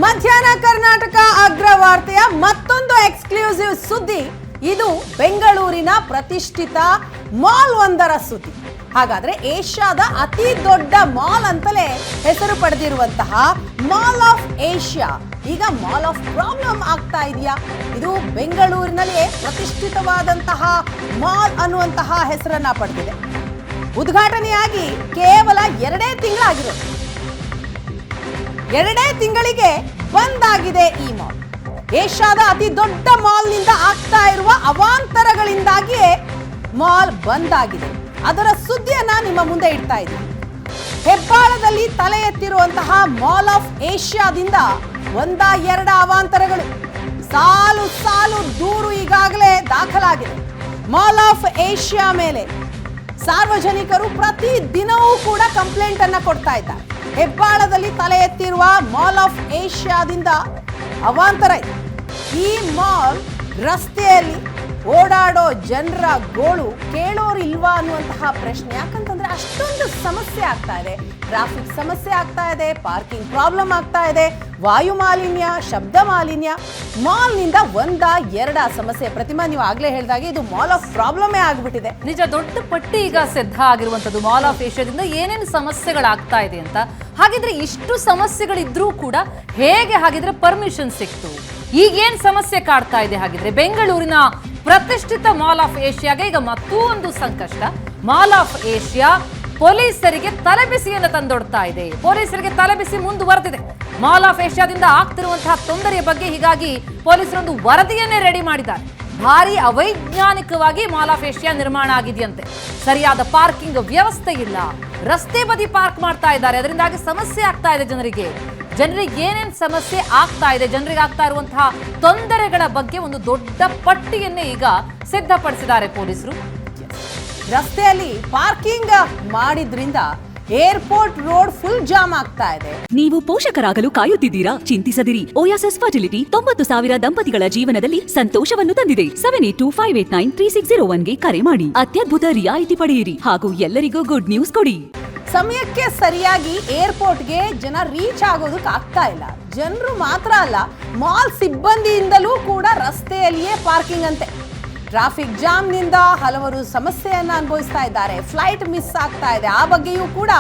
ಮಧ್ಯಾಹ್ನ ಕರ್ನಾಟಕ ಅಗ್ರವಾರ್ತೆಯ ಮತ್ತೊಂದು ಎಕ್ಸ್ಕ್ಲೂಸಿವ್ ಸುದ್ದಿ. ಇದು ಬೆಂಗಳೂರಿನ ಪ್ರತಿಷ್ಠಿತ ಮಾಲ್ ಒಂದರ ಸುದ್ದಿ. ಹಾಗಾದ್ರೆ ಏಷ್ಯಾದ ಅತಿ ದೊಡ್ಡ ಮಾಲ್ ಅಂತಲೇ ಹೆಸರು ಪಡೆದಿರುವಂತಹ ಮಾಲ್ ಆಫ್ ಏಷ್ಯಾ ಈಗ ಮಾಲ್ ಆಫ್ ಪ್ರಾಬ್ಲಮ್ ಆಗ್ತಾ ಇದೆಯಾ? ಇದು ಬೆಂಗಳೂರಿನಲ್ಲಿ ಪ್ರತಿಷ್ಠಿತವಾದಂತಹ ಮಾಲ್ ಅನ್ನುವಂತಹ ಹೆಸರನ್ನ ಪಡೆದಿದೆ. ಉದ್ಘಾಟನೆಯಾಗಿ ಕೇವಲ 2 ತಿಂಗಳಾಗಿರೋದು. 2 ತಿಂಗಳಿಗೆ ಬಂದ್ ಆಗಿದೆ ಈ ಮಾಲ್. ಏಷ್ಯಾದ ಅತಿ ದೊಡ್ಡ ಮಾಲ್ನಿಂದ ಆಗ್ತಾ ಇರುವ ಅವಾಂತರಗಳಿಂದಾಗಿಯೇ ಮಾಲ್ ಬಂದ್ ಆಗಿದೆ. ಅದರ ಸುದ್ದಿಯನ್ನ ನಿಮ್ಮ ಮುಂದೆ ಇಡ್ತಾ ಇದ್ದೀವಿ. ಹೆಬ್ಬಾಳದಲ್ಲಿ ತಲೆ ಎತ್ತಿರುವಂತಹ ಮಾಲ್ ಆಫ್ ಏಷ್ಯಾದಿಂದ 1-2 ಅವಾಂತರಗಳು, ಸಾಲು ಸಾಲು ದೂರು ಈಗಾಗಲೇ ದಾಖಲಾಗಿದೆ. ಮಾಲ್ ಆಫ್ ಏಷ್ಯಾ ಮೇಲೆ ಸಾರ್ವಜನಿಕರು ಪ್ರತಿ ದಿನವೂ ಕೂಡ ಕಂಪ್ಲೇಂಟ್ ಅನ್ನ ಕೊಡ್ತಾ ಇದ್ದಾರೆ. ಹೆಬ್ಬಾಳದಲ್ಲಿ ತಲೆ ಎತ್ತಿರುವ ಮಾಲ್ ಆಫ್ ಏಷ್ಯಾದಿಂದ ಅವಾಂತರ ಇದೆ. ಈ ಮಾಲ್ ರಸ್ತೆಯಲ್ಲಿ ಓಡಾಡೋ ಜನರ ಗೋಳು ಕೇಳೋರು ಇಲ್ವಾ ಅನ್ನುವಂತಹ ಪ್ರಶ್ನೆ. ಯಾಕಂತಂದ್ರೆ ಅಷ್ಟೊಂದು ಸಮಸ್ಯೆ ಆಗ್ತಾ ಇದೆ. ಟ್ರಾಫಿಕ್ ಸಮಸ್ಯೆ ಆಗ್ತಾ ಇದೆ, ಪಾರ್ಕಿಂಗ್ ಪ್ರಾಬ್ಲಮ್ ಆಗ್ತಾ ಇದೆ, ವಾಯು ಮಾಲಿನ್ಯ, ಶಬ್ದ ಮಾಲಿನ್ಯ. ಮಾಲ್ನಿಂದ 1-2 ಸಮಸ್ಯೆ. ಪ್ರತಿಮಾ, ನೀವು ಆಗ್ಲೇ ಹೇಳಿದಾಗೆ ಇದು ಮಾಲ್ ಆಫ್ ಪ್ರಾಬ್ಲಮೇ ಆಗ್ಬಿಟ್ಟಿದೆ. ನಿಜ, ದೊಡ್ಡ ಪಟ್ಟಿ ಈಗ ಸಿದ್ಧ ಆಗಿರುವಂತದ್ದು ಮಾಲ್ ಆಫ್ ಏಷ್ಯಾದಿಂದ ಏನೇನು ಸಮಸ್ಯೆಗಳಾಗ್ತಾ ಇದೆ ಅಂತ. ಹಾಗಿದ್ರೆ ಇಷ್ಟು ಸಮಸ್ಯೆಗಳಿದ್ರೂ ಕೂಡ ಹೇಗೆ ಹಾಗಿದ್ರೆ ಪರ್ಮಿಷನ್ ಸಿಕ್ತು? ಈಗೇನ್ ಸಮಸ್ಯೆ ಕಾಡ್ತಾ ಇದೆ? ಹಾಗಿದ್ರೆ ಬೆಂಗಳೂರಿನ ಪ್ರತಿಷ್ಠಿತ ಮಾಲ್ ಆಫ್ ಏಷ್ಯಾಗೆ ಈಗ ಮತ್ತೊಂದು ಸಂಕಷ್ಟ. ಮಾಲ್ ಆಫ್ ಏಷ್ಯಾ ಪೊಲೀಸರಿಗೆ ತಲೆಬಿಸಿಯನ್ನು ತಂದೊಡ್ತಾ ಇದೆ. ಪೊಲೀಸರಿಗೆ ತಲೆಬಿಸಿ ಮುಂದುವರೆದಿದೆ. ಮಾಲ್ ಆಫ್ ಏಷ್ಯಾದಿಂದ ಆಗ್ತಿರುವಂತಹ ತೊಂದರೆಯ ಬಗ್ಗೆ ಹೀಗಾಗಿ ಪೊಲೀಸರೊಂದು ವರದಿಯನ್ನೇ ರೆಡಿ ಮಾಡಿದ್ದಾರೆ. ಭಾರಿ ಅವೈಜ್ಞಾನಿಕವಾಗಿ ಮಾಲ್ ಆಫ್ ಏಷ್ಯಾ ನಿರ್ಮಾಣ ಆಗಿದೆಯಂತೆ. ಸರಿಯಾದ ಪಾರ್ಕಿಂಗ್ ವ್ಯವಸ್ಥೆ ಇಲ್ಲ, ರಸ್ತೆ ಬದಿ ಪಾರ್ಕ್ ಮಾಡ್ತಾ ಇದ್ದಾರೆ. ಅದರಿಂದಾಗಿ ಸಮಸ್ಯೆ ಆಗ್ತಾ ಇದೆ ಜನರಿಗೆ ಏನೇನ್ ಸಮಸ್ಯೆ ಆಗ್ತಾ ಇದೆ, ಜನರಿಗೆ ಆಗ್ತಾ ಇರುವಂತಹ ತೊಂದರೆಗಳ ಬಗ್ಗೆ ಒಂದು ದೊಡ್ಡ ಪಟ್ಟಿಯನ್ನೇ ಈಗ ಸಿದ್ಧಪಡಿಸಿದ್ದಾರೆ ಪೊಲೀಸರು. ರಸ್ತೆಯಲ್ಲಿ ಪಾರ್ಕಿಂಗ್ ಮಾಡಿದ್ರಿಂದ ಏರ್ಪೋರ್ಟ್ ರೋಡ್ ಫುಲ್ ಜಾಮ್ ಆಗ್ತಾ ಇದೆ. ನೀವು ಪೋಷಕರಾಗಲು ಕಾಯುತ್ತಿದ್ದೀರಾ? ಚಿಂತಿಸದಿರಿ. ಓಯಾಸಿಸ್ ಫರ್ಟಿಲಿಟಿ 90,000 ದಂಪತಿಗಳ ಜೀವನದಲ್ಲಿ ಸಂತೋಷವನ್ನು ತಂದಿದೆ. 7825893601ಗೆ ಕರೆ ಮಾಡಿ. ಅತ್ಯದ್ಭುತ ರಿಯಾಯಿತಿ ಪಡೆಯಿರಿ ಹಾಗೂ ಎಲ್ಲರಿಗೂ ಗುಡ್ ನ್ಯೂಸ್ ಕೊಡಿ. ಸಮಯಕ್ಕೆ ಸರಿಯಾಗಿ ಏರ್ಪೋರ್ಟ್ಗೆ ಜನ ರೀಚ್ ಆಗೋದಕ್ಕೆ ಆಗ್ತಾ ಇಲ್ಲ. ಜನರು ಮಾತ್ರ ಅಲ್ಲ, ಮಾಲ್ ಸಿಬ್ಬಂದಿಯಿಂದಲೂ ಕೂಡ ರಸ್ತೆಯಲ್ಲಿಯೇ ಪಾರ್ಕಿಂಗ್ ಅಂತೆ. ಟ್ರಾಫಿಕ್ ಜಾಮ್ನಿಂದ ಹಲವರು ಸಮಸ್ಯೆಯನ್ನ ಅನುಭವಿಸ್ತಾ ಇದ್ದಾರೆ. ಫ್ಲೈಟ್ ಮಿಸ್ ಆಗ್ತಾ ಇದೆ. ಆ ಬಗ್ಗೆಯೂ ಕೂಡ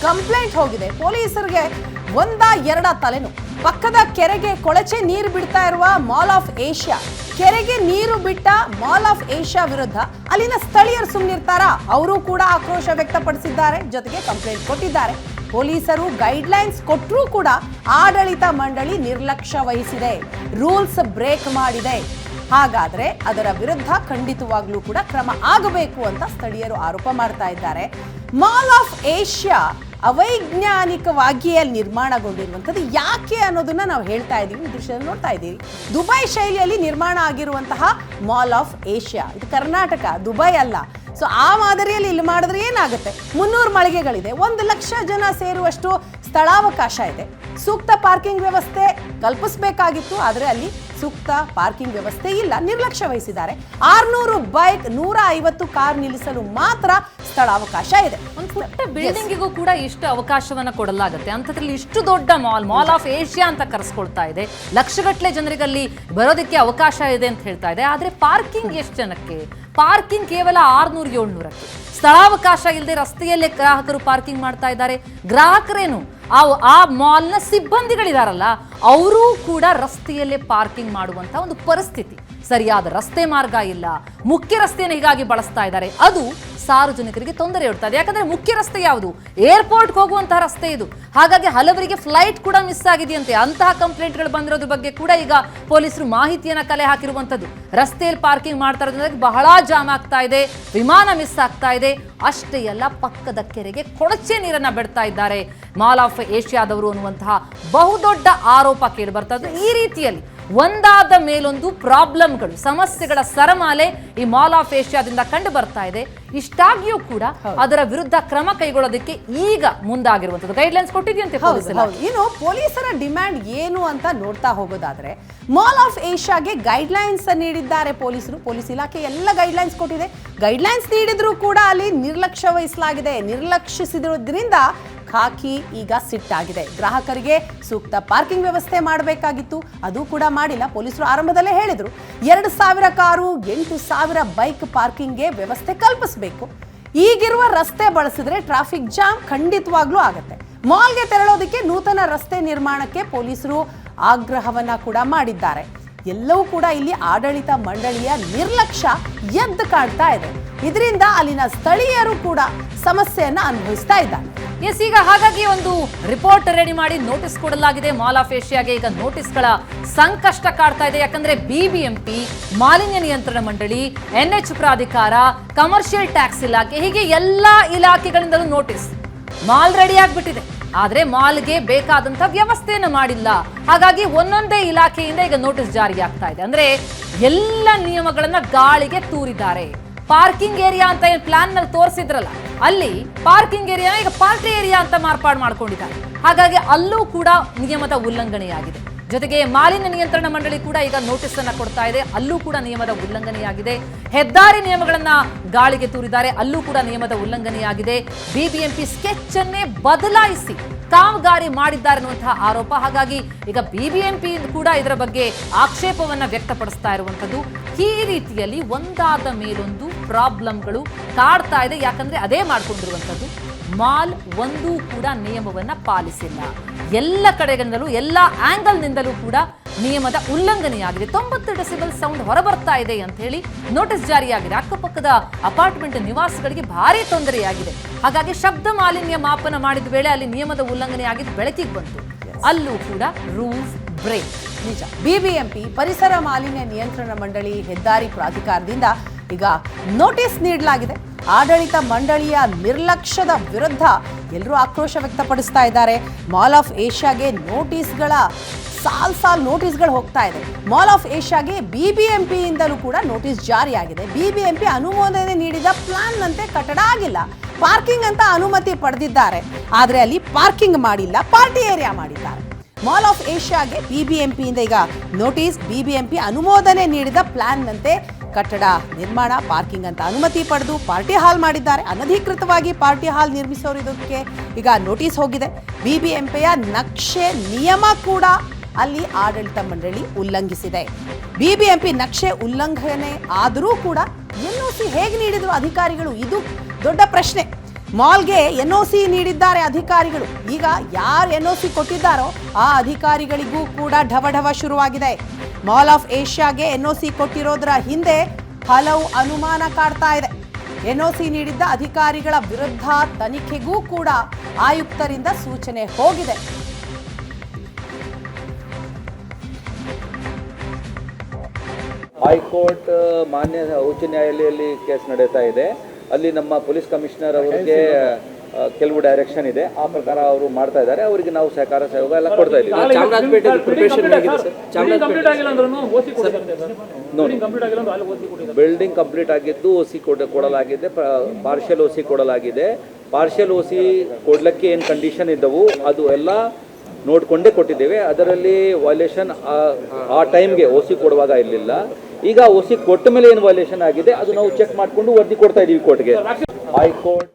ಕಂಪ್ಲೇಂಟ್ ಹೋಗಿದೆ. ಪೊಲೀಸರಿಗೆ 1-2 ತಲೆನೋವು. ಪಕ್ಕದ ಕೆರೆಗೆ ಕೊಳಚೆ ನೀರು ಬಿಡ್ತಾ ಇರುವ ಮಾಲ್ ಆಫ್ ಏಷ್ಯಾ, ಕೆರೆಗೆ ನೀರು ಬಿಟ್ಟ ಮಾಲ್ ಆಫ್ ಏಷ್ಯಾ ವಿರುದ್ಧ ಅಲ್ಲಿನ ಸ್ಥಳೀಯರು ಸುಮ್ಮನಿರ್ತಾರಾ? ಅವರು ಕೂಡ ಆಕ್ರೋಶ ವ್ಯಕ್ತಪಡಿಸಿದ್ದಾರೆ, ಜೊತೆಗೆ ಕಂಪ್ಲೇಂಟ್ ಕೊಟ್ಟಿದ್ದಾರೆ. ಪೊಲೀಸರು ಗೈಡ್ಲೈನ್ಸ್ ಕೊಟ್ಟರೂ ಕೂಡ ಆಡಳಿತ ಮಂಡಳಿ ನಿರ್ಲಕ್ಷ್ಯ ವಹಿಸಿದೆ, ರೂಲ್ಸ್ ಬ್ರೇಕ್ ಮಾಡಿದೆ. ಹಾಗಾದ್ರೆ ಅದರ ವಿರುದ್ಧ ಖಂಡಿತವಾಗ್ಲೂ ಕೂಡ ಕ್ರಮ ಆಗಬೇಕು ಅಂತ ಸ್ಥಳೀಯರು ಆರೋಪ ಮಾಡ್ತಾ ಇದ್ದಾರೆ. ಮಾಲ್ ಆಫ್ ಏಷ್ಯಾ ಅವೈಜ್ಞಾನಿಕವಾಗಿಯೇ ನಿರ್ಮಾಣಗೊಂಡಿರುವಂಥದ್ದು ಯಾಕೆ ಅನ್ನೋದನ್ನ ನಾವು ಹೇಳ್ತಾ ಇದ್ದೀವಿ. ದೃಶ್ಯದಲ್ಲಿ ನೋಡ್ತಾ ಇದ್ದೀವಿ. ದುಬೈ ಶೈಲಿಯಲ್ಲಿ ನಿರ್ಮಾಣ ಆಗಿರುವಂತಹ ಮಾಲ್ ಆಫ್ ಏಷ್ಯಾ. ಇದು ಕರ್ನಾಟಕ, ದುಬೈ ಅಲ್ಲ. ಸೊ ಆ ಮಾದರಿಯಲ್ಲಿ ಇಲ್ಲಿ ಮಾಡಿದ್ರೆ ಏನಾಗುತ್ತೆ? 300 ಮಳಿಗೆಗಳಿದೆ, 1,00,000 ಜನ ಸೇರುವಷ್ಟು ಸ್ಥಳಾವಕಾಶ ಇದೆ. ಸೂಕ್ತ ಪಾರ್ಕಿಂಗ್ ವ್ಯವಸ್ಥೆ ಕಲ್ಪಿಸಬೇಕಾಗಿತ್ತು, ಆದರೆ ಅಲ್ಲಿ ಸೂಕ್ತ ಪಾರ್ಕಿಂಗ್ ವ್ಯವಸ್ಥೆ ಇಲ್ಲ, ನಿರ್ಲಕ್ಷ್ಯ ವಹಿಸಿದ್ದಾರೆ. 600 ಬೈಕ್, 150 ಕಾರ್ ನಿಲ್ಲಿಸಲು ಮಾತ್ರ ಸ್ಥಳಾವಕಾಶ ಇದೆ. ಒಂದು ಪುಟ್ಟ ಬಿಲ್ಡಿಂಗಿಗೂ ಕೂಡ ಇಷ್ಟು ಅವಕಾಶವನ್ನ ಕೊಡಲಾಗುತ್ತೆ. ಅಂಥದ್ರಲ್ಲಿ ಇಷ್ಟು ದೊಡ್ಡ ಮಾಲ್ ಆಫ್ ಏಷ್ಯಾ ಅಂತ ಕರೆಸ್ಕೊಳ್ತಾ ಇದೆ. ಲಕ್ಷಗಟ್ಟಲೆ ಜನರಿಗೆ ಅಲ್ಲಿ ಬರೋದಕ್ಕೆ ಅವಕಾಶ ಇದೆ ಅಂತ ಹೇಳ್ತಾ ಇದೆ. ಆದ್ರೆ ಪಾರ್ಕಿಂಗ್ ಎಷ್ಟು ಜನಕ್ಕೆ? ಪಾರ್ಕಿಂಗ್ ಕೇವಲ 600-700ಕ್ಕೆ. ಸ್ಥಳಾವಕಾಶ ಇಲ್ಲದೆ ರಸ್ತೆಯಲ್ಲೇ ಗ್ರಾಹಕರು ಪಾರ್ಕಿಂಗ್ ಮಾಡ್ತಾ ಇದ್ದಾರೆ. ಗ್ರಾಹಕರೇನು, ಆ ಮಾಲ್ನ ಸಿಬ್ಬಂದಿಗಳಿದಾರಲ್ಲ, ಅವರೂ ಕೂಡ ರಸ್ತೆಯಲ್ಲೇ ಪಾರ್ಕಿಂಗ್ ಮಾಡುವಂತ ಒಂದು ಪರಿಸ್ಥಿತಿ. ಸರಿಯಾದ ರಸ್ತೆ ಮಾರ್ಗ ಇಲ್ಲ, ಮುಖ್ಯ ರಸ್ತೆಯನ್ನು ಹೀಗಾಗಿ ಬಳಸ್ತಾ ಇದ್ದಾರೆ. ಅದು ಸಾರ್ವಜನಿಕರಿಗೆ ತೊಂದರೆ ಇಡ್ತಾ ಇದೆ. ಯಾಕಂದ್ರೆ ಮುಖ್ಯ ರಸ್ತೆ ಯಾವುದು? ಏರ್ಪೋರ್ಟ್ ಹೋಗುವಂತಹ ರಸ್ತೆ ಇದು. ಹಾಗಾಗಿ ಹಲವರಿಗೆ ಫ್ಲೈಟ್ ಕೂಡ ಮಿಸ್ ಆಗಿದೆಯಂತೆ. ಅಂತಹ ಕಂಪ್ಲೇಂಟ್ಗಳು ಬಂದಿರೋದ್ರ ಬಗ್ಗೆ ಕೂಡ ಈಗ ಪೊಲೀಸರು ಮಾಹಿತಿಯನ್ನ ಕಲೆ ಹಾಕಿರುವಂತದ್ದು. ರಸ್ತೆಯಲ್ಲಿ ಪಾರ್ಕಿಂಗ್ ಮಾಡ್ತಾ ಇರೋದ್ರಿಂದ ಬಹಳ ಜಾಮ್ ಆಗ್ತಾ ಇದೆ, ವಿಮಾನ ಮಿಸ್ ಆಗ್ತಾ ಇದೆ. ಅಷ್ಟೇ ಅಲ್ಲ, ಪಕ್ಕದ ಕೆರೆಗೆ ಕೊಳಚೆ ನೀರನ್ನ ಬಿಡ್ತಾ ಇದ್ದಾರೆ ಮಾಲ್ ಆಫ್ ಏಷ್ಯಾದವರು ಅನ್ನುವಂತಹ ಬಹುದೊಡ್ಡ ಆರೋಪ ಕೇಳಿ ಬರ್ತಾ ಇದೆ. ಈ ರೀತಿಯಲ್ಲಿ ಒಂದಾದ ಮೇಲೊಂದು ಪ್ರಾಬ್ಲಮ್ಗಳು, ಸಮಸ್ಯೆಗಳ ಸರಮಾಲೆ ಈ ಮಾಲ್ ಆಫ್ ಏಷ್ಯಾದಿಂದ ಕಂಡು ಬರ್ತಾ ಇದೆ. ಇಷ್ಟಾಗಿಯೂ ಕೂಡ ಅದರ ವಿರುದ್ಧ ಕ್ರಮ ಕೈಗೊಳ್ಳೋದಕ್ಕೆ ಈಗ ಮುಂದಾಗಿರುವಂತದ್ದು. ಗೈಡ್ಲೈನ್ಸ್ ಕೊಟ್ಟಿದೆಯಂತೆ ಪೊಲೀಸರು. ಇನ್ನು ಪೊಲೀಸರ ಡಿಮ್ಯಾಂಡ್ ಏನು ಅಂತ ನೋಡ್ತಾ ಹೋಗೋದಾದ್ರೆ, ಮಾಲ್ ಆಫ್ ಏಷ್ಯಾಗೆ ಗೈಡ್ಲೈನ್ಸ್ ನೀಡಿದ್ದಾರೆ ಪೊಲೀಸರು. ಪೊಲೀಸ್ ಇಲಾಖೆ ಎಲ್ಲ ಗೈಡ್ಲೈನ್ಸ್ ಕೊಟ್ಟಿದೆ. ಗೈಡ್ಲೈನ್ಸ್ ನೀಡಿದ್ರೂ ಕೂಡ ಅಲ್ಲಿ ನಿರ್ಲಕ್ಷ್ಯ ವಹಿಸಲಾಗಿದೆ. ನಿರ್ಲಕ್ಷಿಸಿದ್ರಿಂದ ಹಾಕಿ ಈಗ ಸಿಟ್ಟಾಗಿದೆ. ಗ್ರಾಹಕರಿಗೆ ಸೂಕ್ತ ಪಾರ್ಕಿಂಗ್ ವ್ಯವಸ್ಥೆ ಮಾಡಬೇಕಾಗಿತ್ತು, ಅದು ಕೂಡ ಮಾಡಿಲ್ಲ. ಪೊಲೀಸರು ಆರಂಭದಲ್ಲೇ ಹೇಳಿದ್ರು 2,000 ಕಾರು 8,000 ಬೈಕ್ ಪಾರ್ಕಿಂಗ್ಗೆ ವ್ಯವಸ್ಥೆ ಕಲ್ಪಿಸಬೇಕು. ಈಗಿರುವ ರಸ್ತೆ ಬಳಸಿದ್ರೆ ಟ್ರಾಫಿಕ್ ಜಾಮ್ ಖಂಡಿತವಾಗ್ಲೂ ಆಗುತ್ತೆ. ಮಾಲ್ಗೆ ತೆರಳೋದಕ್ಕೆ ನೂತನ ರಸ್ತೆ ನಿರ್ಮಾಣಕ್ಕೆ ಪೊಲೀಸರು ಆಗ್ರಹವನ್ನ ಕೂಡ ಮಾಡಿದ್ದಾರೆ. ಎಲ್ಲವೂ ಕೂಡ ಇಲ್ಲಿ ಆಡಳಿತ ಮಂಡಳಿಯ ನಿರ್ಲಕ್ಷ್ಯ ಎದ್ದು ಕಾಣ್ತಾ ಇದೆ. ಇದರಿಂದ ಅಲ್ಲಿನ ಸ್ಥಳೀಯರು ಕೂಡ ಸಮಸ್ಯೆಯನ್ನ ಅನುಭವಿಸ್ತಾ ಇದ್ದಾರೆ. ಎಸ್, ಈಗ ಹಾಗಾಗಿ ಒಂದು ರಿಪೋರ್ಟ್ ರೆಡಿ ಮಾಡಿ ನೋಟಿಸ್ ಕೊಡಲಾಗಿದೆ ಮಾಲ್ ಆಫ್ ಏಷ್ಯಾಗೆ. ಈಗ ನೋಟಿಸ್ಗಳ ಸಂಕಷ್ಟ ಕಾಡ್ತಾ ಇದೆ. ಯಾಕಂದ್ರೆ ಬಿಬಿಎಂಪಿ, ಮಾಲಿನ್ಯ ನಿಯಂತ್ರಣ ಮಂಡಳಿ, NH ಪ್ರಾಧಿಕಾರ, ಕಮರ್ಷಿಯಲ್ ಟ್ಯಾಕ್ಸ್ ಇಲಾಖೆ, ಹೀಗೆ ಎಲ್ಲಾ ಇಲಾಖೆಗಳಿಂದಲೂ ನೋಟಿಸ್. ಮಾಲ್ ರೆಡಿ ಆಗ್ಬಿಟ್ಟಿದೆ, ಆದ್ರೆ ಮಾಲ್ಗೆ ಬೇಕಾದಂತ ವ್ಯವಸ್ಥೆಯನ್ನು ಮಾಡಿಲ್ಲ. ಹಾಗಾಗಿ ಒಂದೊಂದೇ ಇಲಾಖೆಯಿಂದ ಈಗ ನೋಟಿಸ್ ಜಾರಿ ಆಗ್ತಾ ಇದೆ. ಅಂದ್ರೆ ಎಲ್ಲ ನಿಯಮಗಳನ್ನ ಗಾಳಿಗೆ ತೂರಿದ್ದಾರೆ. ಪಾರ್ಕಿಂಗ್ ಏರಿಯಾ ಅಂತ ಏನು ಪ್ಲಾನ್ ನಲ್ಲಿ ತೋರಿಸಿದ್ರಲ್ಲ, ಅಲ್ಲಿ ಪಾರ್ಕಿಂಗ್ ಏರಿಯಾ ಈಗ ಪಾರ್ಟಿ ಏರಿಯಾ ಅಂತ ಮಾರ್ಪಾಡು ಮಾಡ್ಕೊಂಡಿದ್ದಾರೆ. ಹಾಗಾಗಿ ಅಲ್ಲೂ ಕೂಡ ನಿಯಮದ ಉಲ್ಲಂಘನೆಯಾಗಿದೆ. ಜೊತೆಗೆ ಮಾಲಿನ್ಯ ನಿಯಂತ್ರಣ ಮಂಡಳಿ ಕೂಡ ಈಗ ನೋಟಿಸ್ ಅನ್ನ ಕೊಡ್ತಾ ಇದೆ, ಅಲ್ಲೂ ಕೂಡ ನಿಯಮದ ಉಲ್ಲಂಘನೆಯಾಗಿದೆ. ಹೆದ್ದಾರಿ ನಿಯಮಗಳನ್ನ ಗಾಳಿಗೆ ತೂರಿದ್ದಾರೆ, ಅಲ್ಲೂ ಕೂಡ ನಿಯಮದ ಉಲ್ಲಂಘನೆಯಾಗಿದೆ. ಬಿಬಿಎಂಪಿ ಸ್ಕೆಚ್ ಅನ್ನೇ ಬದಲಾಯಿಸಿ ಕಾಮಗಾರಿ ಮಾಡಿದ್ದಾರೆ ಅನ್ನುವಂತಹ ಆರೋಪ. ಹಾಗಾಗಿ ಈಗ ಬಿಬಿಎಂಪಿ ಕೂಡ ಇದರ ಬಗ್ಗೆ ಆಕ್ಷೇಪವನ್ನ ವ್ಯಕ್ತಪಡಿಸ್ತಾ ಇರುವಂತದ್ದು. ಈ ರೀತಿಯಲ್ಲಿ ಒಂದಾದ ಮೇಲೊಂದು ಪ್ರಾಬ್ಲಮ್ಗಳು ಕಾಡ್ತಾ ಇದೆ. ಯಾಕಂದ್ರೆ ಅದೇ ಮಾಡ್ಕೊಂಡಿರುವಂತದ್ದು, ಮಾಲ್ ಒಂದೂ ಕೂಡ ನಿಯಮವನ್ನ ಪಾಲಿಸಿಲ್ಲ. ಎಲ್ಲ ಕಡೆಗಳಿಂದಲೂ ಎಲ್ಲ ಆಂಗಲ್ ನಿಂದಲೂ ಕೂಡ ನಿಯಮದ ಉಲ್ಲಂಘನೆಯಾಗಿದೆ. 90 ಡೆಸಿಬಲ್ ಸೌಂಡ್ ಹೊರಬರ್ತಾ ಇದೆ ಅಂತ ಹೇಳಿ ನೋಟಿಸ್ ಜಾರಿಯಾಗಿದೆ. ಅಕ್ಕಪಕ್ಕದ ಅಪಾರ್ಟ್ಮೆಂಟ್ ನಿವಾಸಿಗಳಿಗೆ ಭಾರಿ ತೊಂದರೆಯಾಗಿದೆ. ಹಾಗಾಗಿ ಶಬ್ದ ಮಾಲಿನ್ಯ ಮಾಪನ ಮಾಡಿದ ವೇಳೆ ಅಲ್ಲಿ ನಿಯಮದ ಉಲ್ಲಂಘನೆ ಆಗಿದ್ದು ಬೆಳಕಿಗೆ ಬಂತು. ಅಲ್ಲೂ ಕೂಡ ರೂಲ್ಸ್ ಬ್ರೇಕ್. ನಿಜ. ಬಿಬಿಎಂಪಿ, ಪರಿಸರ ಮಾಲಿನ್ಯ ನಿಯಂತ್ರಣ ಮಂಡಳಿ, ಹೆದ್ದಾರಿ ಪ್ರಾಧಿಕಾರದಿಂದ ಈಗ ನೋಟಿಸ್ ನೀಡಲಾಗಿದೆ. ಆಡಳಿತ ಮಂಡಳಿಯ ನಿರ್ಲಕ್ಷ್ಯದ ವಿರುದ್ಧ ಎಲ್ಲರೂ ಆಕ್ರೋಶ ವ್ಯಕ್ತಪಡಿಸ್ತಾ ಇದ್ದಾರೆ. ಮಾಲ್ ಆಫ್ ಏಷ್ಯಾಗೆ ನೋಟಿಸ್ಗಳ ಸಾಲ್ ನೋಟಿಸ್ಗಳು ಹೋಗ್ತಾ ಇದೆ. ಮಾಲ್ ಆಫ್ ಏಷ್ಯಾಗೆ ಬಿಬಿಎಂಪಿಯಿಂದಲೂ ಕೂಡ ನೋಟಿಸ್ ಜಾರಿಯಾಗಿದೆ. ಬಿಬಿಎಂಪಿ ಅನುಮೋದನೆ ನೀಡಿದ ಪ್ಲಾನ್ ನಂತೆ ಕಟ್ಟಡ ಆಗಿಲ್ಲ. ಪಾರ್ಕಿಂಗ್ ಅಂತ ಅನುಮತಿ ಪಡೆದಿದ್ದಾರೆ, ಆದರೆ ಅಲ್ಲಿ ಪಾರ್ಕಿಂಗ್ ಮಾಡಿಲ್ಲ, ಪಾರ್ಟಿ ಏರಿಯಾ ಮಾಡಿದ್ದಾರೆ. ಮಾಲ್ ಆಫ್ ಏಷ್ಯಾಗೆ ಬಿಬಿಎಂಪಿಯಿಂದ ಈಗ ನೋಟಿಸ್. ಬಿಬಿಎಂಪಿ ಅನುಮೋದನೆ ನೀಡಿದ ಪ್ಲಾನ್ ನಂತೆ ಕಟ್ಟಡ ನಿರ್ಮಾಣ, ಪಾರ್ಕಿಂಗ್ ಅಂತ ಅನುಮತಿ ಪಡೆದು ಪಾರ್ಟಿ ಹಾಲ್ ಮಾಡಿದ್ದಾರೆ. ಅನಧಿಕೃತವಾಗಿ ಪಾರ್ಟಿ ಹಾಲ್ ನಿರ್ಮಿಸೋರಿದ್ದಕ್ಕೆ ಈಗ ನೋಟಿಸ್ ಹೋಗಿದೆ. ಬಿಬಿಎಂಪಿಯ ನಕ್ಷೆ ನಿಯಮ ಕೂಡ ಅಲ್ಲಿ ಆಡಳಿತ ಮಂಡಳಿ ಉಲ್ಲಂಘಿಸಿದೆ. ಬಿಬಿಎಂಪಿ ನಕ್ಷೆ ಉಲ್ಲಂಘನೆ ಆದರೂ ಕೂಡ NOC ಹೇಗೆ ನೀಡಿದ್ರು ಅಧಿಕಾರಿಗಳು? ಇದು ದೊಡ್ಡ ಪ್ರಶ್ನೆ. ಮಾಲ್ಗೆ NOC ನೀಡಿದ್ದಾರೆ ಅಧಿಕಾರಿಗಳು. ಈಗ ಯಾರು NOC ಕೊಟ್ಟಿದ್ದಾರೋ ಆ ಅಧಿಕಾರಿಗಳಿಗೂ ಕೂಡ ಢವಢವ ಶುರುವಾಗಿದೆ. ಮಾಲ್ ಆಫ್ ಏಷ್ಯಾಗೆ NOC ಕೊಟ್ಟಿರೋದ್ರ ಹಿಂದೆ ಹಲವು ಅನುಮಾನ ಕಾಡ್ತಾ ಇದೆ. NOC ನೀಡಿದ್ದ ಅಧಿಕಾರಿಗಳ ವಿರುದ್ಧ ತನಿಖೆಗೂ ಕೂಡ ಆಯುಕ್ತರಿಂದ ಸೂಚನೆ ಹೋಗಿದೆ. ಹೈಕೋರ್ಟ್ ಮಾನ್ಯ ಉಚ್ಚ ನ್ಯಾಯಾಲಯದಲ್ಲಿ ಕೇಸ್ ನಡೀತಾ ಇದೆ. ಅಲ್ಲಿ ನಮ್ಮ ಪೊಲೀಸ್ ಕಮಿಷನರ್ ಅವರಿಗೆ ಕೆಲವು ಡೈರೆಕ್ಷನ್ ಇದೆ, ಆ ಪ್ರಕಾರ ಅವರು ಮಾಡ್ತಾ ಇದ್ದಾರೆ. ಅವರಿಗೆ ನಾವು ಸಹಕಾರ ಸಹಯೋಗ ಎಲ್ಲ ಕೊಡ್ತಾ ಇದ್ದೀವಿ. ಬಿಲ್ಡಿಂಗ್ ಕಂಪ್ಲೀಟ್ ಆಗಿದ್ದು OC ಕೊಡಲಾಗಿದೆ, ಪಾರ್ಷಿಯಲ್ OC ಕೊಡಲಾಗಿದೆ. ಪಾರ್ಷಿಯಲ್ OC ಕೊಡ್ಲಿಕ್ಕೆ ಏನು ಕಂಡೀಷನ್ ಇದ್ದವು ಅದು ಎಲ್ಲ ನೋಡ್ಕೊಂಡೇ ಕೊಟ್ಟಿದ್ದೇವೆ. ಅದರಲ್ಲಿ ವೈಲೇಷನ್ ಆ ಟೈಮ್ಗೆ OC ಕೊಡುವಾಗ ಇರಲಿಲ್ಲ. ಈಗ OC ಕೊಟ್ಟ ಮೇಲೆ ಏನು ವೈಲೇಷನ್ ಆಗಿದೆ ಅದು ನಾವು ಚೆಕ್ ಮಾಡಿಕೊಂಡು ವರದಿ ಕೊಡ್ತಾ ಇದೀವಿ ಕೋರ್ಟ್ಗೆ. ಹೈಕೋರ್ಟ್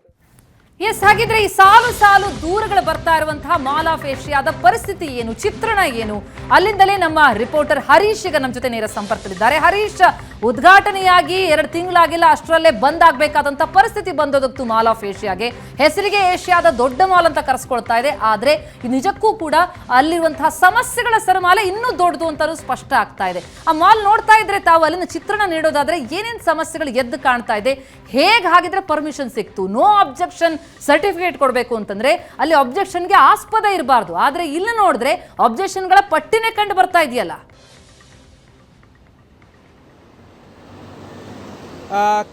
ಎಸ್, ಹಾಗಿದ್ರೆ ಈ ಸಾಲು ಸಾಲು ದೂರುಗಳು ಬರ್ತಾ ಇರುವಂತಹ ಮಾಲ್ ಆಫ್ ಏಷ್ಯಾದ ಪರಿಸ್ಥಿತಿ ಏನು, ಚಿತ್ರಣ ಏನು? ಅಲ್ಲಿಂದಲೇ ನಮ್ಮ ರಿಪೋರ್ಟರ್ ಹರೀಶ್ ಈಗ ನಮ್ಮ ಜೊತೆ ನೇರ ಸಂಪರ್ಕದಲ್ಲಿದ್ದಾರೆ. ಹರೀಶ್, ಉದ್ಘಾಟನೆಯಾಗಿ 2 ತಿಂಗಳಾಗಿಲ್ಲ, ಅಷ್ಟರಲ್ಲೇ ಬಂದ್ ಆಗ್ಬೇಕಾದಂತ ಪರಿಸ್ಥಿತಿ ಬಂದೋದಕ್ತು ಮಾಲ್ ಆಫ್ ಏಷ್ಯಾಗೆ. ಹೆಸರಿಗೆ ಏಷ್ಯಾದ ದೊಡ್ಡ ಮಾಲ್ ಅಂತ ಕರೆಸ್ಕೊಳ್ತಾ ಇದೆ, ಆದ್ರೆ ನಿಜಕ್ಕೂ ಕೂಡ ಅಲ್ಲಿರುವಂತಹ ಸಮಸ್ಯೆಗಳ ಸರಮಾಲೆ ಇನ್ನೂ ದೊಡ್ಡದು ಅಂತಲೂ ಸ್ಪಷ್ಟ ಆಗ್ತಾ ಇದೆ. ಆ ಮಾಲ್ ನೋಡ್ತಾ ಇದ್ರೆ ತಾವು ಅಲ್ಲಿನ ಚಿತ್ರಣ ನೀಡೋದಾದ್ರೆ ಏನೇನು ಸಮಸ್ಯೆಗಳು ಎದ್ದು ಕಾಣ್ತಾ ಇದೆ, ಹೇಗೆ ಹಾಗಿದ್ರೆ ಪರ್ಮಿಷನ್ ಸಿಕ್ತು? ನೋ ಅಬ್ಜೆಕ್ಷನ್ ಸರ್ಟಿಫಿಕೇಟ್ ಕೊಡಬೇಕು ಅಂತಂದ್ರೆ ಅಲ್ಲಿ ಅಬ್ಜೆಕ್ಷನ್ಗೆ ಆಸ್ಪದ ಇರಬಾರ್ದು, ಆದ್ರೆ ಇಲ್ಲಿ ನೋಡಿದ್ರೆ ಅಬ್ಜೆಕ್ಷನ್ಗಳ ಪಟ್ಟಿನೇ ಕಂಡು ಬರ್ತಾ ಇದೆಯಲ್ಲ.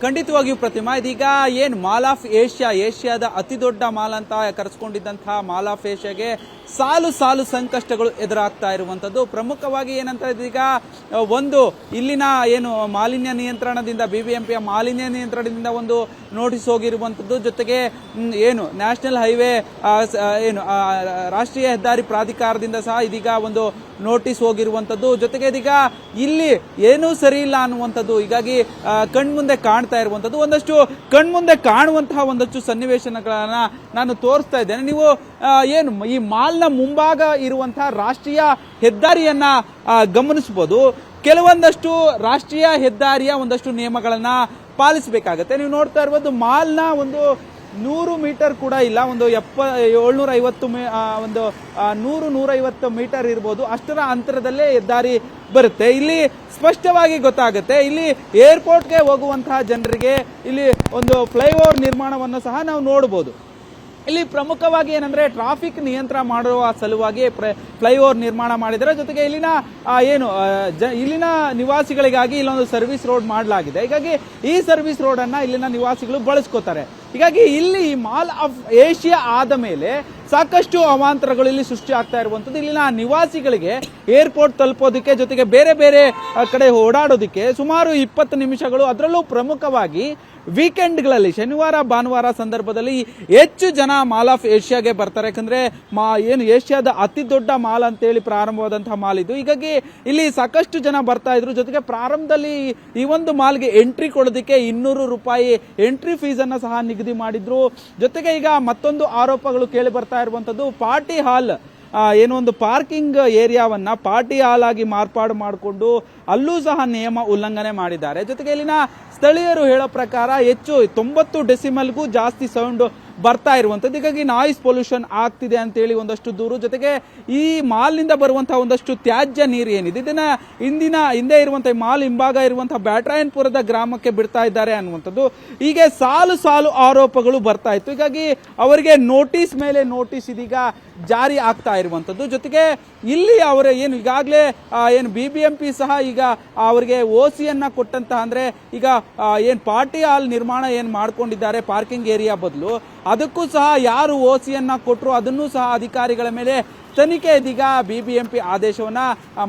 ಖಂಡಿತವಾಗಿಯೂ ಪ್ರತಿಮಾ, ಇದೀಗ ಏನು ಮಾಲ್ ಆಫ್ ಏಷ್ಯಾದ ಅತಿ ದೊಡ್ಡ ಮಾಲ್ ಅಂತ ಕರೆಸ್ಕೊಂಡಿದ್ದಂತಹ ಮಾಲ್ ಆಫ್ ಏಷ್ಯಾಗೆ ಸಾಲು ಸಾಲು ಸಂಕಷ್ಟಗಳು ಎದುರಾಗ್ತಾ ಇರುವಂಥದ್ದು. ಪ್ರಮುಖವಾಗಿ ಏನಂತ ಈಗ ಒಂದು ಇಲ್ಲಿನ ಏನು ಮಾಲಿನ್ಯ ನಿಯಂತ್ರಣದಿಂದ BBMPಯ ಮಾಲಿನ್ಯ ನಿಯಂತ್ರಣದಿಂದ ಒಂದು ನೋಟಿಸ್ ಹೋಗಿರುವಂಥದ್ದು, ಜೊತೆಗೆ ಏನು ನ್ಯಾಷನಲ್ ಹೈವೇ ಏನು ರಾಷ್ಟ್ರೀಯ ಹೆದ್ದಾರಿ ಪ್ರಾಧಿಕಾರದಿಂದ ಸಹ ಇದೀಗ ಒಂದು ನೋಟಿಸ್ ಹೋಗಿರುವಂಥದ್ದು, ಜೊತೆಗೆ ಇದೀಗ ಇಲ್ಲಿ ಏನೂ ಸರಿ ಇಲ್ಲ ಅನ್ನುವಂಥದ್ದು ಹೀಗಾಗಿ ಕಣ್ಮುಂದೆ ಕಾಣ್ತಾ ಇರುವಂಥದ್ದು. ಒಂದಷ್ಟು ಕಣ್ಮುಂದೆ ಕಾಣುವಂತಹ ಒಂದಷ್ಟು ಸನ್ನಿವೇಶಗಳನ್ನ ನಾನು ತೋರಿಸ್ತಾ ಇದ್ದೇನೆ. ನೀವು ಏನು ಈ ಮಾಲ್ನ ಮುಂಭಾಗ ಇರುವಂತಹ ರಾಷ್ಟ್ರೀಯ ಹೆದ್ದಾರಿಯನ್ನ ಗಮನಿಸಬಹುದು. ಕೆಲವೊಂದಷ್ಟು ರಾಷ್ಟ್ರೀಯ ಹೆದ್ದಾರಿಯ ಒಂದಷ್ಟು ನಿಯಮಗಳನ್ನ ಪಾಲಿಸಬೇಕಾಗತ್ತೆ. ನೀವು ನೋಡ್ತಾ ಇರ್ಬೋದು ಮಾಲ್ನ ಒಂದು 100 ಮೀಟರ್ ಕೂಡ ಇಲ್ಲ, ಒಂದು 750 ಒಂದು 100-150 ಮೀಟರ್ ಇರ್ಬೋದು, ಅಷ್ಟರ ಅಂತರದಲ್ಲೇ ಹೆದ್ದಾರಿ ಬರುತ್ತೆ. ಇಲ್ಲಿ ಸ್ಪಷ್ಟವಾಗಿ ಗೊತ್ತಾಗುತ್ತೆ, ಇಲ್ಲಿ ಏರ್ಪೋರ್ಟ್ಗೆ ಹೋಗುವಂತಹ ಜನರಿಗೆ ಇಲ್ಲಿ ಒಂದು ಫ್ಲೈಓವರ್ ನಿರ್ಮಾಣವನ್ನು ಸಹ ನಾವು ನೋಡಬಹುದು. ಇಲ್ಲಿ ಪ್ರಮುಖವಾಗಿ ಏನಂದ್ರೆ ಟ್ರಾಫಿಕ್ ನಿಯಂತ್ರಣ ಮಾಡುವ ಸಲುವಾಗಿ ಫ್ಲೈಓವರ್ ನಿರ್ಮಾಣ ಮಾಡಿದರೆ, ಜೊತೆಗೆ ಇಲ್ಲಿನ ಇಲ್ಲಿನ ನಿವಾಸಿಗಳಿಗಾಗಿ ಇಲ್ಲೊಂದು ಸರ್ವಿಸ್ ರೋಡ್ ಮಾಡಲಾಗಿದೆ. ಹೀಗಾಗಿ ಈ ಸರ್ವಿಸ್ ರೋಡ್ ಅನ್ನ ಇಲ್ಲಿನ ನಿವಾಸಿಗಳು ಬಳಸ್ಕೋತಾರೆ. ಹೀಗಾಗಿ ಇಲ್ಲಿ ಮಾಲ್ ಆಫ್ ಏಷ್ಯಾ ಆದ ಮೇಲೆ ಸಾಕಷ್ಟು ಅವಾಂತರಗಳು ಇಲ್ಲಿ ಸೃಷ್ಟಿ ಆಗ್ತಾ ಇರುವಂತದ್ದು. ಇಲ್ಲಿನ ನಿವಾಸಿಗಳಿಗೆ ಏರ್ಪೋರ್ಟ್ ತಲುಪೋದಕ್ಕೆ, ಜೊತೆಗೆ ಬೇರೆ ಬೇರೆ ಕಡೆ ಓಡಾಡೋದಕ್ಕೆ ಸುಮಾರು 20 ನಿಮಿಷಗಳು, ಅದರಲ್ಲೂ ಪ್ರಮುಖವಾಗಿ ವೀಕೆಂಡ್ಗಳಲ್ಲಿ ಶನಿವಾರ ಭಾನುವಾರ ಸಂದರ್ಭದಲ್ಲಿ ಹೆಚ್ಚು ಜನ ಮಾಲ್ ಆಫ್ ಏಷ್ಯಾಗೆ ಬರ್ತಾರೆ. ಯಾಕಂದ್ರೆ ಏನು ಏಷ್ಯಾದ ಅತಿ ದೊಡ್ಡ ಮಾಲ್ ಅಂತೇಳಿ ಪ್ರಾರಂಭವಾದಂತಹ ಮಾಲ್ ಇದು. ಹೀಗಾಗಿ ಇಲ್ಲಿ ಸಾಕಷ್ಟು ಜನ ಬರ್ತಾ ಇದ್ರು. ಜೊತೆಗೆ ಪ್ರಾರಂಭದಲ್ಲಿ ಈ ಒಂದು ಮಾಲ್ಗೆ ಎಂಟ್ರಿ ಕೊಡೋದಕ್ಕೆ 200 ರೂಪಾಯಿ ಎಂಟ್ರಿ ಫೀಸ್ ಅನ್ನ ಸಹ ನಿಗದಿ ಮಾಡಿದ್ರು. ಜೊತೆಗೆ ಈಗ ಮತ್ತೊಂದು ಆರೋಪಗಳು ಕೇಳಿ ಬರ್ತಾ ಇರುವಂತದ್ದು, ಪಾರ್ಟಿ ಹಾಲ್ ಏನೋ ಒಂದು ಪಾರ್ಕಿಂಗ್ ಏರಿಯಾವನ್ನ ಪಾರ್ಟಿ ಹಾಲ್ ಆಗಿ ಮಾರ್ಪಾಡು ಮಾಡಿಕೊಂಡು ಅಲ್ಲೂ ಸಹ ನಿಯಮ ಉಲ್ಲಂಘನೆ ಮಾಡಿದ್ದಾರೆ. ಜೊತೆಗೆ ಇಲ್ಲಿನ ಸ್ಥಳೀಯರು ಹೇಳೋ ಪ್ರಕಾರ ಹೆಚ್ಚು 90 ಡೆಸಿಮಲ್ಗೂ ಜಾಸ್ತಿ ಸೌಂಡ್ ಬರ್ತಾ ಇರುವಂತದ್ದು. ಹೀಗಾಗಿ ನಾಯ್ಸ್ ಪೊಲ್ಯೂಷನ್ ಆಗ್ತಿದೆ ಅಂತೇಳಿ ಒಂದಷ್ಟು ದೂರು. ಜೊತೆಗೆ ಈ ಮಾಲ್ನಿಂದ ಬರುವಂತಹ ಒಂದಷ್ಟು ತ್ಯಾಜ್ಯ ನೀರು ಏನಿದೆ ಇದನ್ನ ಹಿಂದೆ ಇರುವಂತಹ ಮಾಲ್ ಹಿಂಭಾಗ ಇರುವಂತಹ ಬ್ಯಾಟ್ರಾಯನ್ಪುರದ ಗ್ರಾಮಕ್ಕೆ ಬಿಡ್ತಾ ಇದ್ದಾರೆ ಅನ್ನುವಂಥದ್ದು. ಹೀಗೆ ಸಾಲು ಸಾಲು ಆರೋಪಗಳು ಬರ್ತಾ ಇತ್ತು. ಹೀಗಾಗಿ ಅವರಿಗೆ ನೋಟಿಸ್ ಮೇಲೆ ನೋಟಿಸ್ ಇದೀಗ ಜಾರಿ ಆಗ್ತಾ ಇರುವಂತದ್ದು. ಜೊತೆಗೆ ಇಲ್ಲಿ ಅವರ ಏನು ಈಗಾಗಲೇ ಏನು BBMP ಸಹ ಈಗ ಅವರಿಗೆ OCಯನ್ನ ಕೊಟ್ಟಂತ, ಅಂದ್ರೆ ಈಗ ಏನ್ ಪಾರ್ಟಿ ಹಾಲ್ ನಿರ್ಮಾಣ ಏನ್ ಮಾಡ್ಕೊಂಡಿದ್ದಾರೆ ಪಾರ್ಕಿಂಗ್ ಏರಿಯಾ ಬದಲು, ಅದಕ್ಕೂ ಸಹ ಯಾರು OCಯನ್ನ ಕೊಟ್ಟರು ಅದನ್ನು ಸಹ ಅಧಿಕಾರಿಗಳ ಮೇಲೆ ತನಿಖೆ ಇದೀಗ BBMP ಆದೇಶವನ್ನ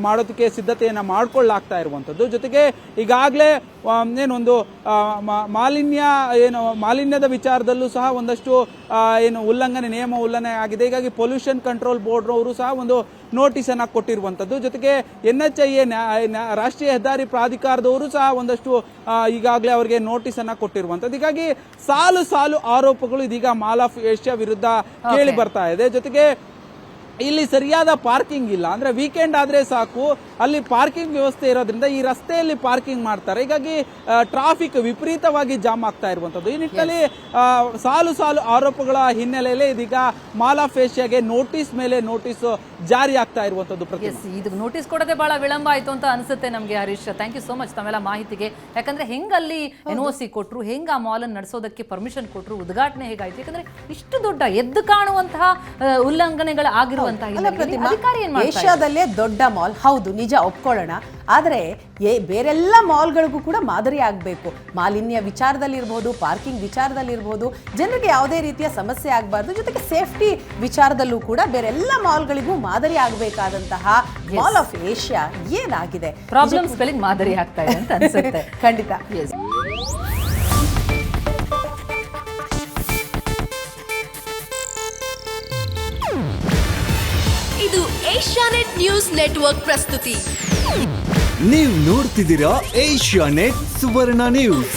ಮಾಡೋದಕ್ಕೆ ಸಿದ್ಧತೆಯನ್ನ ಮಾಡ್ಕೊಳ್ಳಾಗ್ತಾ ಇರುವಂತದ್ದು. ಜೊತೆಗೆ ಈಗಾಗಲೇ ಏನೊಂದು ಮಾಲಿನ್ಯದ ವಿಚಾರದಲ್ಲೂ ಸಹ ಒಂದಷ್ಟು ನಿಯಮ ಉಲ್ಲಂಘನೆ ಆಗಿದೆ. ಹೀಗಾಗಿ ಪೊಲ್ಯೂಷನ್ ಕಂಟ್ರೋಲ್ ಬೋರ್ಡ್ ಅವರು ಸಹ ಒಂದು ನೋಟಿಸ್ ಅನ್ನ ಕೊಟ್ಟಿರುವಂತದ್ದು. ಜೊತೆಗೆ NHAI ರಾಷ್ಟ್ರೀಯ ಹೆದ್ದಾರಿ ಪ್ರಾಧಿಕಾರದವರು ಸಹ ಒಂದಷ್ಟು ಈಗಾಗಲೇ ಅವರಿಗೆ ನೋಟಿಸ್ ಅನ್ನ ಕೊಟ್ಟಿರುವಂತದ್ದು. ಹೀಗಾಗಿ ಸಾಲು ಸಾಲು ಆರೋಪಗಳು ಇದೀಗ ಮಾಲ್ ಆಫ್ ಏಷ್ಯಾ ವಿರುದ್ಧ ಕೇಳಿ ಬರ್ತಾ ಇದೆ. ಜೊತೆಗೆ ಇಲ್ಲಿ ಸರಿಯಾದ ಪಾರ್ಕಿಂಗ್ ಇಲ್ಲ, ಅಂದ್ರೆ ವೀಕೆಂಡ್ ಆದ್ರೆ ಸಾಕು ಅಲ್ಲಿ ಪಾರ್ಕಿಂಗ್ ವ್ಯವಸ್ಥೆ ಇರೋದ್ರಿಂದ ಈ ರಸ್ತೆಯಲ್ಲಿ ಪಾರ್ಕಿಂಗ್ ಮಾಡ್ತಾರೆ. ಹೀಗಾಗಿ ಟ್ರಾಫಿಕ್ ವಿಪರೀತವಾಗಿ ಜಾಮ್ ಆಗ್ತಾ ಇರುವಂತದ್ದು. ಈ ನಿಟ್ಟಿನಲ್ಲಿ ಸಾಲು ಸಾಲು ಆರೋಪಗಳ ಹಿನ್ನೆಲೆಯಲ್ಲಿ ಇದೀಗ ಮಾಲ್ ಆಫ್ ಏಷ್ಯಾಗೆ ನೋಟಿಸ್ ಮೇಲೆ ನೋಟಿಸ್ ಜಾರಿ ಆಗ್ತಾ ಇರುವಂತದ್ದು. ಇದು ನೋಟಿಸ್ ಕೊಡದೆ ಬಹಳ ವಿಳಂಬ ಆಯ್ತು ಅಂತ ಅನ್ಸುತ್ತೆ ನಮ್ಗೆ. Harish, thank you so much ತಮ್ಮೆಲ್ಲ ಮಾಹಿತಿಗೆ. ಯಾಕಂದ್ರೆ ಹೆಂಗಲ್ಲಿ NOC ಕೊಟ್ರು, ಹೆಂಗ ಆ ಮಾಲ್ ಅನ್ನು ನಡೆಸೋದಕ್ಕೆ ಪರ್ಮಿಷನ್ ಕೊಟ್ರು, ಉದ್ಘಾಟನೆ ಹೇಗಾಯ್ತು, ಯಾಕಂದ್ರೆ ಇಷ್ಟು ದೊಡ್ಡ ಎದ್ದು ಕಾಣುವಂತಹ ಉಲ್ಲಂಘನೆಗಳು ಆಗಿರುವ ಏಷ್ಯಾದಲ್ಲೇ ದೊಡ್ಡ ಮಾಲ್ ಹೌದು, ನಿಜ, ಒಪ್ಕೊಳ್ಳೋಣ. ಆದರೆ ಬೇರೆಲ್ಲ ಮಾಲ್ಗಳಿಗೂ ಕೂಡ ಮಾದರಿ ಆಗಬೇಕು. ಮಾಲಿನ್ಯ ವಿಚಾರದಲ್ಲಿರ್ಬೋದು, ಪಾರ್ಕಿಂಗ್ ವಿಚಾರದಲ್ಲಿರ್ಬೋದು, ಜನರಿಗೆ ಯಾವುದೇ ರೀತಿಯ ಸಮಸ್ಯೆ ಆಗಬಾರ್ದು. ಜೊತೆಗೆ ಸೇಫ್ಟಿ ವಿಚಾರದಲ್ಲೂ ಕೂಡ ಬೇರೆಲ್ಲ ಮಾಲ್ಗಳಿಗೂ ಮಾದರಿ ಆಗಬೇಕಾದಂತಹ ಮಾಲ್ ಆಫ್ ಏಷ್ಯಾ ಏನಾಗಿದೆ, ಪ್ರಾಬ್ಲಮ್ಸ್ ಗಳಿಗೆ ಮಾದರಿ ಆಗ್ತಾ ಇದೆ ಅಂತ ಅನ್ಸುತ್ತೆ. ಖಂಡಿತ. ಇದು ಏಷ್ಯಾನೆಟ್ ನ್ಯೂಸ್ ನೆಟ್ವರ್ಕ್ ಪ್ರಸ್ತುತಿ. ನೀವು ನೋಡ್ತಿದ್ದೀರಾ ಏಷ್ಯಾನೆಟ್ ಸುವರ್ಣ ನ್ಯೂಸ್.